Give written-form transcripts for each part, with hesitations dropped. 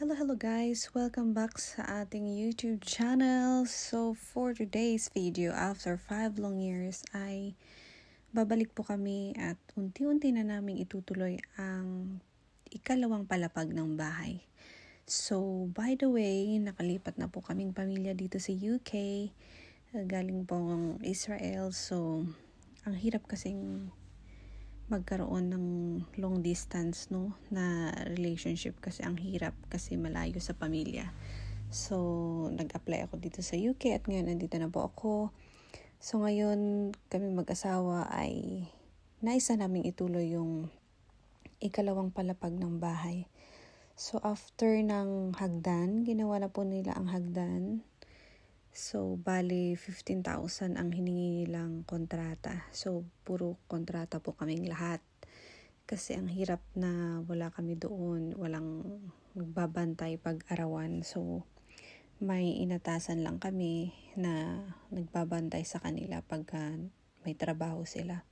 Hello guys! Welcome back sa ating YouTube channel. So for today's video, after 5 long years ay babalik po kami at unti-unti na namin itutuloy ang ikalawang palapag ng bahay. So by the way, nakalipat na po kaming pamilya dito sa UK. Galing pong Israel. So ang hirap kasing magkaroon ng long distance na relationship kasi ang hirap kasi malayo sa pamilya. So nag-apply ako dito sa UK at ngayon nandito na po ako. So ngayon kami mag-asawa ay naisa naming ituloy yung ikalawang palapag ng bahay. So after ng hagdan, ginawa na po nila ang hagdan. So, bali 15,000 ang hiningi nilang kontrata. So, puro kontrata po kaming lahat. Kasi ang hirap na wala kami doon. Walang magbabantay pag-arawan. So, may inatasan lang kami na nagbabantay sa kanila pagka may trabaho sila.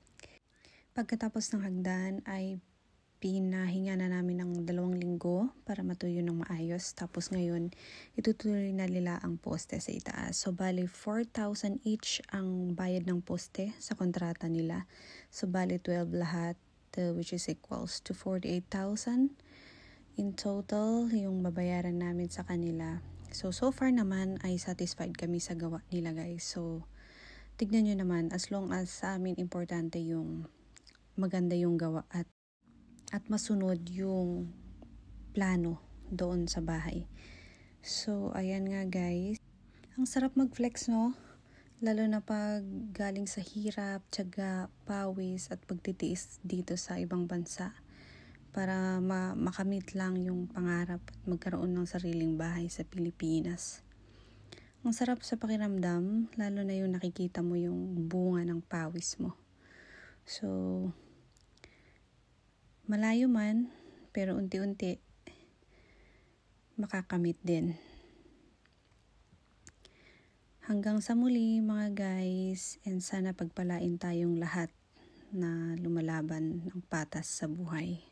Pagkatapos ng hagdan ay pinahinga na namin ng 2 linggo para matuyo ng maayos. Tapos ngayon, itutuloy na nila ang poste sa itaas. So, bali 4,000 each ang bayad ng poste sa kontrata nila. So, bali 12 lahat, which is equals to 48,000 in total yung babayaran namin sa kanila. So far naman ay satisfied kami sa gawa nila guys. So, tignan nyo naman, as long as sa amin importante yung maganda yung gawa at masunod yung plano doon sa bahay. So, ayan nga guys. Ang sarap mag-flex lalo na pag galing sa hirap, tiyaga, pawis at pagtitiis dito sa ibang bansa para makamit lang yung pangarap at magkaroon ng sariling bahay sa Pilipinas. Ang sarap sa pakiramdam, lalo na yung nakikita mo yung bunga ng pawis mo. So, malayo man, pero unti-unti makakamit din. Hanggang sa muli mga guys, and sana pagpalain tayong lahat na lumalaban ng patas sa buhay.